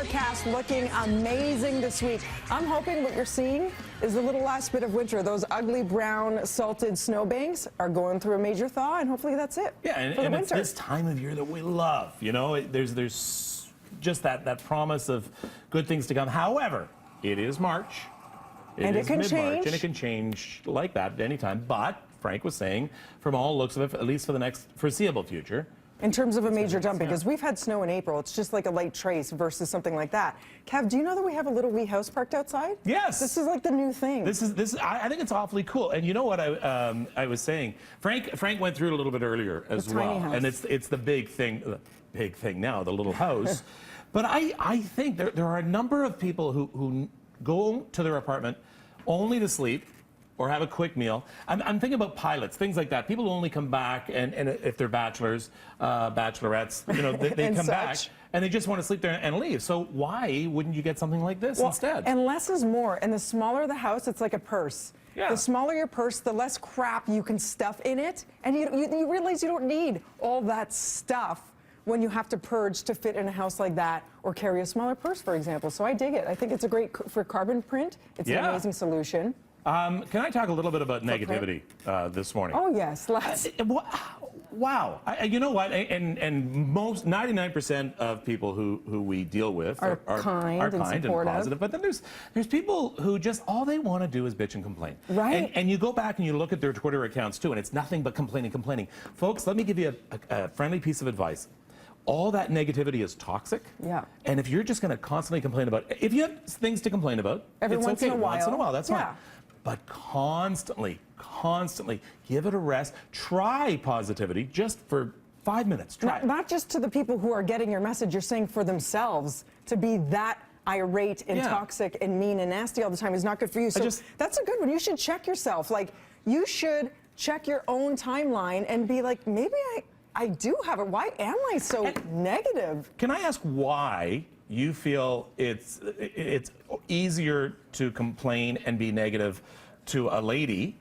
forecast looking amazing this week. I'm hoping what you're seeing is the little last bit of winter. Those ugly brown salted snowbanks are going through a major thaw, and hopefully that's it. Yeah, and it's this time of year that we love. You know, there's just that promise of good things to come. However, it is March. And it can change. And it can change like that at any time. But Frank was saying, from all looks of it, at least for the next foreseeable future, in terms of a major jump, because we've had snow in April. It's just like a light trace versus something like that. Kev, do you know that we have a little wee house parked outside? Yes. This is like the new thing. I think it's awfully cool. And you know what I was saying? Frank went through it a little bit earlier as well. Tiny house. And it's the big thing now, the little house. But I think there are a number of people who go to their apartment only to sleep or have a quick meal. I'm thinking about pilots, things like that. People who only come back, and if they're bachelors, bachelorettes, you know, they come back and they just want to sleep there and leave. So why wouldn't you get something like this instead? And less is more. And the smaller the house, it's like a purse. Yeah. The smaller your purse, the less crap you can stuff in it. And you realize you don't need all that stuff when you have to purge to fit in a house like that or carry a smaller purse, for example. So I dig it. I think it's a great, for carbon print, it's an amazing solution. Can I talk a little bit about negativity this morning? Oh, yes, let's. Wow. You know what? And most 99% of people who we deal with are kind and positive. But then there's people who just all they want to do is bitch and complain. Right. And you go back and you look at their Twitter accounts too, and it's nothing but complaining. Folks, let me give you a friendly piece of advice. All that negativity is toxic. Yeah. And if you're just going to constantly complain about, if you have things to complain about, every it's once okay. in a while. Once in a while, that's fine. But constantly give it a rest. Try positivity just for 5 minutes. Try not just to the people who are getting your message, you're saying for themselves to be that irate and toxic and mean and nasty all the time is not good for you. So that's a good one. You should check yourself. Like, you should check your own timeline and be like, maybe I do have it. Why am I so negative? Can I ask why you feel it's easier to complain and be negative to a lady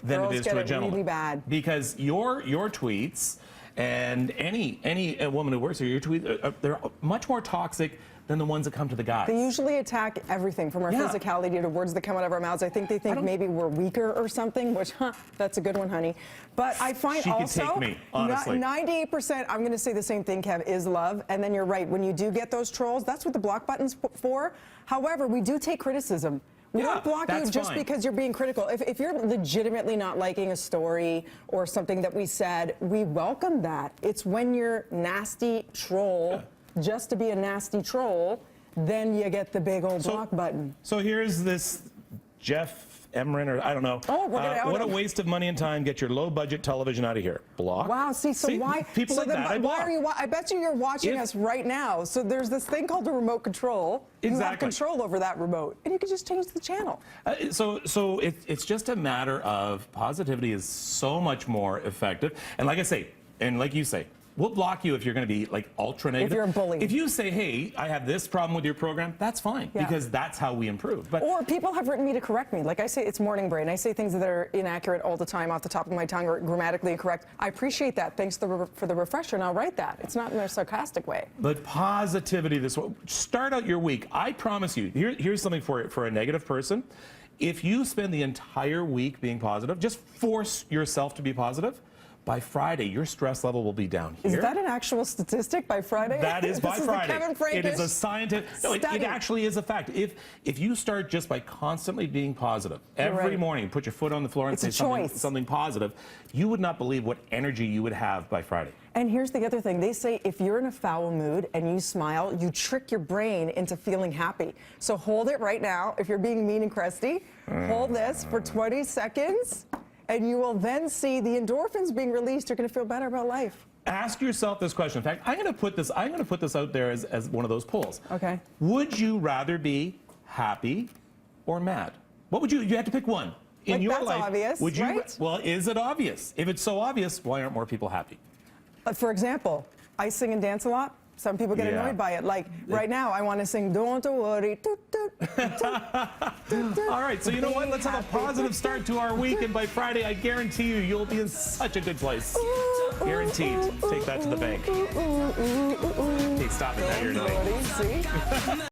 than it is to a gentleman? Really bad. Because your tweets and any woman who works here, your tweets, they're much more toxic than the ones that come to the guys. They usually attack everything from our physicality to words that come out of our mouths. I think they think maybe we're weaker or something, which, that's a good one, honey. But I find she also, can take me, honestly. 98%, I'm going to say the same thing, Kev, is love. And then you're right. When you do get those trolls, that's what the block button's for. However, we do take criticism. We don't block you just because you're being critical. If you're legitimately not liking a story or something that we said, we welcome that. It's when you're nasty troll, just to be a nasty troll, then you get the big old block button. So here's this Jeff Emrin, or I don't know. Oh, we're gonna what a waste of money and time. Get your low-budget television out of here. Block. Wow. See, why? People like that, why are you? I bet you're watching us right now. So there's this thing called a remote control. You have control over that remote, and you can just change the channel. So it's just a matter of positivity is so much more effective. And like I say, and like you say, we'll block you if you're going to be like ultra negative. If you're a bully. If you say, hey, I have this problem with your program, that's fine, because that's how we improve. But or people have written me to correct me. Like I say, it's morning brain. I say things that are inaccurate all the time off the top of my tongue or grammatically incorrect. I appreciate that. Thanks for the refresher, and I'll write that. It's not in a sarcastic way. But positivity, start out your week. I promise you, here's something for a negative person. If you spend the entire week being positive, just force yourself to be positive. By Friday, your stress level will be down here. Is that an actual statistic by Friday? That is by Friday. Kevin Frankish it is a scientific. No, it actually is a fact. If you start just by constantly being positive every morning, put your foot on the floor and say something positive, you would not believe what energy you would have by Friday. And here's the other thing. They say if you're in a foul mood and you smile, you trick your brain into feeling happy. So hold it right now. If you're being mean and crusty, hold this for 20 seconds. And you will then see the endorphins being released. You're going to feel better about life. Ask yourself this question. In fact, I'm going to put this out there as one of those polls. Okay. Would you rather be happy or mad? What would you have to pick one in your life? That's obvious, would you? Right? Well, is it obvious? If it's so obvious, why aren't more people happy? For example, I sing and dance a lot. Some people get annoyed by it. Like right now, I want to sing "Don't Worry." All right, so you know what? Let's have a positive start to our week, and by Friday, I guarantee you'll be in such a good place. Guaranteed. Take that to the bank. Hey, stop it. Now you're annoying. See?